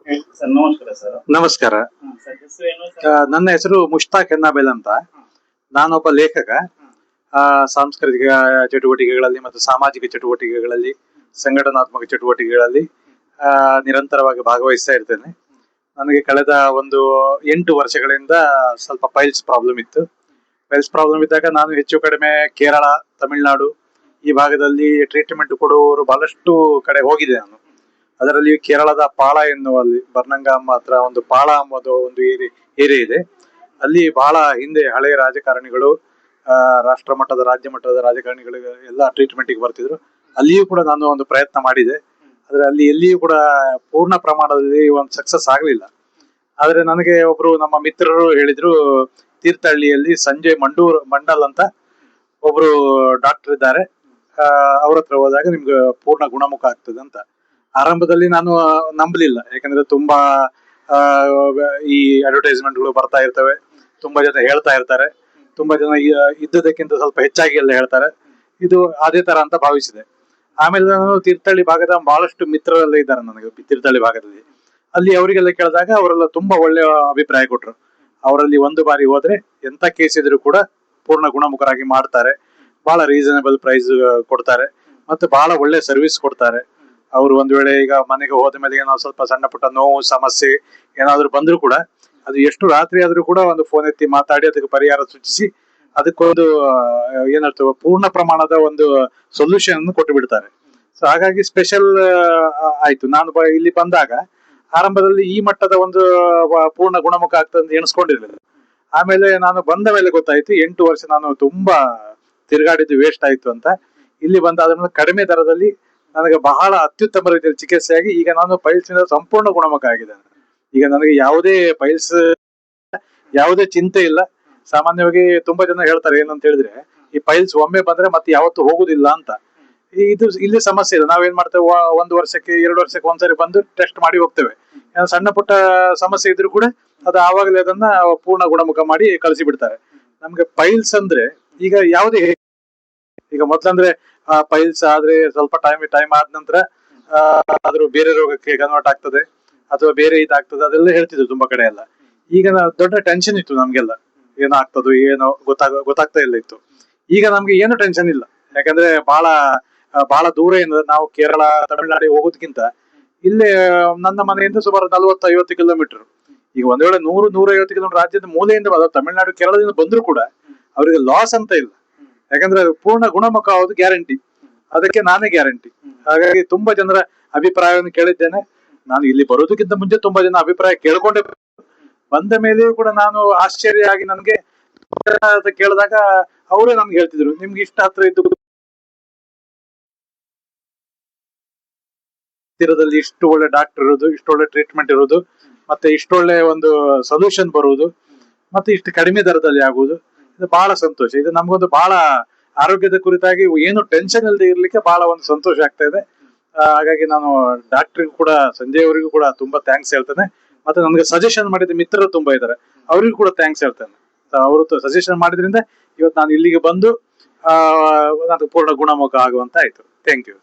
Sir ನಮಸ್ಕಾರ sir. ನಮಸ್ಕಾರ. Sir ಹೆಸರು ಏನು ಸರ್? ನನ್ನ ಹೆಸರು ಮುಷ್ತಾಕ್ ಎನ್ನಾಬೆಲ್ ಅಂತ. ನಾನೊಬ್ಬ ಲೇಖಕ. ಸಾಂಸ್ಕೃತಿಕ ಚಟುವಟಿಕೆಗಳಲ್ಲಿ ಮತ್ತು ಸಾಮಾಜಿಕ ಚಟುವಟಿಕೆಗಳಲ್ಲಿ, ಸಂಘಟನಾತ್ಮಕ ಚಟುವಟಿಕೆಗಳಲ್ಲಿ ನಿರಂತರವಾಗಿ ಭಾಗವಹಿಸ್ತಾ ಇರ್ತೇನೆ. ನನಗೆ ಕಳೆದ ಒಂದು 8 ವರ್ಷಗಳಿಂದ ಸ್ವಲ್ಪ ಪೈಲ್ಸ್ ಪ್ರಾಬ್ಲಮ್ ಇತ್ತು. ಪೈಲ್ಸ್ ಪ್ರಾಬ್ಲಮ್ ಇದ್ದಾಗ ನಾನು ಹೆಚ್ಚು ಕಡಿಮೆ ಕೇರಳ, ತಮಿಳುನಾಡು ಈ ಭಾಗದಲ್ಲಿ ಟ್ರೀಟ್ಮೆಂಟ್ ಕೊಡುವವರು ಬಹಳಷ್ಟು ಕಡೆ ಹೋಗಿದೆ ನಾನು. ಅದರಲ್ಲಿ ಕೇರಳದ ಪಾಳ ಎನ್ನುವಲ್ಲಿ ಬರ್ನಂಗಾಮ್ ಹತ್ರ ಒಂದು ಪಾಳ ಎಂಬುದು ಒಂದು ಏರಿಯಾ ಇದೆ. ಅಲ್ಲಿ ಬಹಳ ಹಿಂದೆ ಹಳೆಯ ರಾಜಕಾರಣಿಗಳು, ರಾಷ್ಟ್ರ ಮಟ್ಟದ, ರಾಜ್ಯ ಮಟ್ಟದ ರಾಜಕಾರಣಿಗಳಿಗೆ ಎಲ್ಲ ಟ್ರೀಟ್ಮೆಂಟ್ಗೆ ಬರ್ತಿದ್ರು. ಅಲ್ಲಿಯೂ ಕೂಡ ನಾನು ಒಂದು ಪ್ರಯತ್ನ ಮಾಡಿದೆ. ಆದ್ರೆ ಅಲ್ಲಿ ಎಲ್ಲಿಯೂ ಕೂಡ ಪೂರ್ಣ ಪ್ರಮಾಣದಲ್ಲಿ ಒಂದು ಸಕ್ಸಸ್ ಆಗಲಿಲ್ಲ. ಆದ್ರೆ ನನಗೆ ಒಬ್ರು ನಮ್ಮ ಮಿತ್ರರು ಹೇಳಿದ್ರು, ತೀರ್ಥಹಳ್ಳಿಯಲ್ಲಿ ಸಂಜಯ್ ಮಂಡಲ್ ಅಂತ ಒಬ್ರು ಡಾಕ್ಟರ್ ಇದ್ದಾರೆ, ಅವ್ರ ಹತ್ರ ಹೋದಾಗ ನಿಮ್ಗೆ ಪೂರ್ಣ ಗುಣಮುಖ ಆಗ್ತದೆ ಅಂತ. ಆರಂಭದಲ್ಲಿ ನಾನು ನಂಬಲಿಲ್ಲ, ಯಾಕಂದ್ರೆ ತುಂಬಾ ಈ ಅಡ್ವರ್ಟೈಸ್ಮೆಂಟ್ಗಳು ಬರ್ತಾ ಇರ್ತವೆ, ತುಂಬಾ ಜನ ಹೇಳ್ತಾ ಇರ್ತಾರೆ, ತುಂಬಾ ಜನ ಇದ್ದದಕ್ಕಿಂತ ಸ್ವಲ್ಪ ಹೆಚ್ಚಾಗಿ ಎಲ್ಲ ಹೇಳ್ತಾರೆ, ಇದು ಅದೇ ತರ ಅಂತ ಭಾವಿಸಿದೆ. ಆಮೇಲೆ ನಾನು ತೀರ್ಥಹಳ್ಳಿ ಭಾಗದ ಬಹಳಷ್ಟು ಮಿತ್ರರೆಲ್ಲ ಇದ್ದಾರೆ ನನಗೆ ತೀರ್ಥಹಳ್ಳಿ ಭಾಗದಲ್ಲಿ. ಅಲ್ಲಿ ಅವರಿಗೆಲ್ಲ ಕೇಳಿದಾಗ ಅವರೆಲ್ಲ ತುಂಬಾ ಒಳ್ಳೆಯ ಅಭಿಪ್ರಾಯ ಕೊಟ್ರು. ಅವರಲ್ಲಿ ಒಂದು ಬಾರಿ ಹೋದ್ರೆ ಎಂತ ಕೇಸ್ ಇದ್ರು ಕೂಡ ಪೂರ್ಣ ಗುಣಮುಖರಾಗಿ ಮಾಡ್ತಾರೆ, ಬಹಳ ರೀಸನೇಬಲ್ ಪ್ರೈಸ್ ಕೊಡ್ತಾರೆ, ಮತ್ತೆ ಬಹಳ ಒಳ್ಳೆ ಸರ್ವಿಸ್ ಕೊಡ್ತಾರೆ. ಅವರು ಒಂದ್ ವೇಳೆ ಈಗ ಮನೆಗೆ ಹೋದ ಮೇಲೆ ಏನೋ ಸ್ವಲ್ಪ ಸಣ್ಣ ಪುಟ್ಟ ನೋವು ಸಮಸ್ಯೆ ಏನಾದ್ರು ಬಂದ್ರು ಕೂಡ, ಅದು ಎಷ್ಟು ರಾತ್ರಿ ಆದ್ರೂ ಕೂಡ ಒಂದು ಫೋನ್ ಎತ್ತಿ ಮಾತಾಡಿ ಅದಕ್ಕೆ ಪರಿಹಾರ ಸೂಚಿಸಿ ಅದಕ್ಕೊಂದು ಏನರ್ಥವ ಪೂರ್ಣ ಪ್ರಮಾಣದ ಒಂದು ಸೊಲ್ಯೂಷನ್ ಅನ್ನು ಕೊಟ್ಟು ಬಿಡ್ತಾರೆ. ಸೊ ಹಾಗಾಗಿ ಸ್ಪೆಷಲ್ ಆಯ್ತು. ನಾನು ಇಲ್ಲಿ ಬಂದಾಗ ಆರಂಭದಲ್ಲಿ ಈ ಮಟ್ಟದ ಒಂದು ಪೂರ್ಣ ಗುಣಮುಖ ಆಗ್ತದೆ ಅಂತ ಎಣಿಸ್ಕೊಂಡಿರ್ಲಿಲ್ಲ. ಆಮೇಲೆ ನಾನು ಬಂದ ಮೇಲೆ ಗೊತ್ತಾಯ್ತು, 8 ವರ್ಷ ನಾನು ತುಂಬಾ ತಿರುಗಾಡಿದ್ದು ವೇಸ್ಟ್ ಆಯ್ತು ಅಂತ. ಇಲ್ಲಿ ಬಂದ ಅದನ್ನ ಕಡಿಮೆ ದರದಲ್ಲಿ ನನಗೆ ಬಹಳ ಅತ್ಯುತ್ತಮ ರೀತಿಯಲ್ಲಿ ಚಿಕಿತ್ಸೆಯಾಗಿ ಈಗ ನಾನು ಪೈಲ್ಸ್ ನಿಂದ ಸಂಪೂರ್ಣ ಗುಣಮುಖ ಆಗಿದ್ದೇನೆ. ಈಗ ನನಗೆ ಯಾವುದೇ ಚಿಂತೆ ಇಲ್ಲ. ಸಾಮಾನ್ಯವಾಗಿ ತುಂಬಾ ಜನ ಹೇಳ್ತಾರೆ ಏನಂತ ಹೇಳಿದ್ರೆ, ಈ ಪೈಲ್ಸ್ ಒಮ್ಮೆ ಬಂದ್ರೆ ಮತ್ತೆ ಯಾವತ್ತೂ ಹೋಗುದಿಲ್ಲ ಅಂತ. ಇದು ಇಲ್ಲಿ ಸಮಸ್ಯೆ ಇಲ್ಲ. ನಾವೇನ್ ಮಾಡ್ತೇವೆ, 1 ವರ್ಷಕ್ಕೆ 2 ವರ್ಷಕ್ಕೆ ಒಂದ್ಸರಿ ಬಂದು ಟೆಸ್ಟ್ ಮಾಡಿ ಹೋಗ್ತೇವೆ. ಸಣ್ಣ ಪುಟ್ಟ ಸಮಸ್ಯೆ ಇದ್ರು ಕೂಡ ಅದು ಆವಾಗಲೇ ಅದನ್ನ ಪೂರ್ಣ ಗುಣಮುಖ ಮಾಡಿ ಕಳಿಸಿ ಬಿಡ್ತಾರೆ. ನಮ್ಗೆ ಪೈಲ್ಸ್ ಅಂದ್ರೆ ಈಗ ಈಗ ಮೊದ್ಲಂದ್ರೆ ಪೈಲ್ಸ್ ಆದ್ರೆ ಸ್ವಲ್ಪ ಟೈಮ್ ಆದ ನಂತರ ಅದ್ರ ಬೇರೆ ರೋಗಕ್ಕೆ ಕನ್ವರ್ಟ್ ಆಗ್ತದೆ ಅಥವಾ ಬೇರೆ ಇದಾಗ್ತದೆ, ಅದೆಲ್ಲ ಹೇಳ್ತಿದ್ರು ತುಂಬಾ ಕಡೆ ಎಲ್ಲ. ಈಗ ದೊಡ್ಡ ಟೆನ್ಷನ್ ಇತ್ತು ನಮ್ಗೆಲ್ಲ, ಏನೋ ಆಗ್ತದೋ ಏನೋ ಗೊತ್ತಾಗ್ತಾ ಇಲ್ಲ ಇತ್ತು. ಈಗ ನಮ್ಗೆ ಏನು ಟೆನ್ಷನ್ ಇಲ್ಲ, ಯಾಕಂದ್ರೆ ಬಹಳ ದೂರ ಏನಂದ್ರೆ ನಾವು ಕೇರಳ, ತಮಿಳುನಾಡಿಗೆ ಹೋಗೋದಕ್ಕಿಂತ ಇಲ್ಲೇ ನನ್ನ ಮನೆಯಿಂದ ಸುಮಾರು 40-50 ಕಿಲೋಮೀಟರ್. ಈಗ ಒಂದ್ ವೇಳೆ 100-150 ಕಿಲೋಮೀಟರ್ ರಾಜ್ಯದ ಮೂಲೆಯಿಂದ ತಮಿಳುನಾಡು, ಕೇರಳದಿಂದ ಬಂದ್ರು ಕೂಡ ಅವರಿಗೆ ಲಾಸ್ ಅಂತ ಇಲ್ಲ, ಯಾಕಂದ್ರೆ ಪೂರ್ಣ ಗುಣಮುಖ ಆಗೋದು ಗ್ಯಾರಂಟಿ. ಅದಕ್ಕೆ ನಾನೇ ಗ್ಯಾರಂಟಿ. ಹಾಗಾಗಿ ತುಂಬಾ ಜನರ ಅಭಿಪ್ರಾಯವನ್ನು ಕೇಳಿದ್ದೇನೆ. ನಾನು ಇಲ್ಲಿ ಬರೋದಕ್ಕಿಂತ ಮುಂಚೆ ತುಂಬಾ ಜನ ಅಭಿಪ್ರಾಯ ಕೇಳ್ಕೊಂಡೆ ಬಂದ ಮೇಲೆಯೂ ಕೂಡ ನಾನು ಆಶ್ಚರ್ಯ ಆಗಿ ನನಗೆ ಕೇಳಿದಾಗ ಅವರೇ ನಮ್ಗೆ ಹೇಳ್ತಿದ್ರು, ನಿಮ್ಗೆ ಇಷ್ಟ ಹತ್ರ ಇದ್ದು ತೀರದಲ್ಲಿ ಇಷ್ಟು ಒಳ್ಳೆ ಡಾಕ್ಟರ್ ಇರೋದು, ಇಷ್ಟು ಒಳ್ಳೆ ಟ್ರೀಟ್ಮೆಂಟ್ ಇರೋದು, ಮತ್ತೆ ಇಷ್ಟೊಳ್ಳೆ ಒಂದು ಸೊಲ್ಯೂಷನ್ ಬರುವುದು, ಮತ್ತೆ ಇಷ್ಟು ಕಡಿಮೆ ದರದಲ್ಲಿ ಆಗುವುದು, ಇದು ಬಹಳ ಸಂತೋಷ. ಇದು ನಮ್ಗೊಂದು ಬಹಳ ಆರೋಗ್ಯದ ಕುರಿತಾಗಿ ಏನು ಟೆನ್ಷನ್ ಇಲ್ಲದೆ ಇರ್ಲಿಕ್ಕೆ ಬಹಳ ಒಂದು ಸಂತೋಷ ಆಗ್ತಾ ಇದೆ. ಹಾಗಾಗಿ ನಾನು ಡಾಕ್ಟರ್ಗೂ ಕೂಡ, ಸಂಜಯ್ ಅವರಿಗೂ ಕೂಡ ತುಂಬಾ ಥ್ಯಾಂಕ್ಸ್ ಹೇಳ್ತೇನೆ. ಮತ್ತೆ ನನಗೆ ಸಜೆಷನ್ ಮಾಡಿದ ಮಿತ್ರರು ತುಂಬಾ ಇದ್ದಾರೆ, ಅವರಿಗೂ ಕೂಡ ಥ್ಯಾಂಕ್ಸ್ ಹೇಳ್ತೇನೆ. ಅವರು ಸಜೆಷನ್ ಮಾಡಿದ್ರಿಂದ ಇವತ್ತು ನಾನು ಇಲ್ಲಿಗೆ ಬಂದು ನಾನು ಪೂರ್ಣ ಗುಣಮುಖ ಆಗುವಂತ ಆಯ್ತು. Thank you.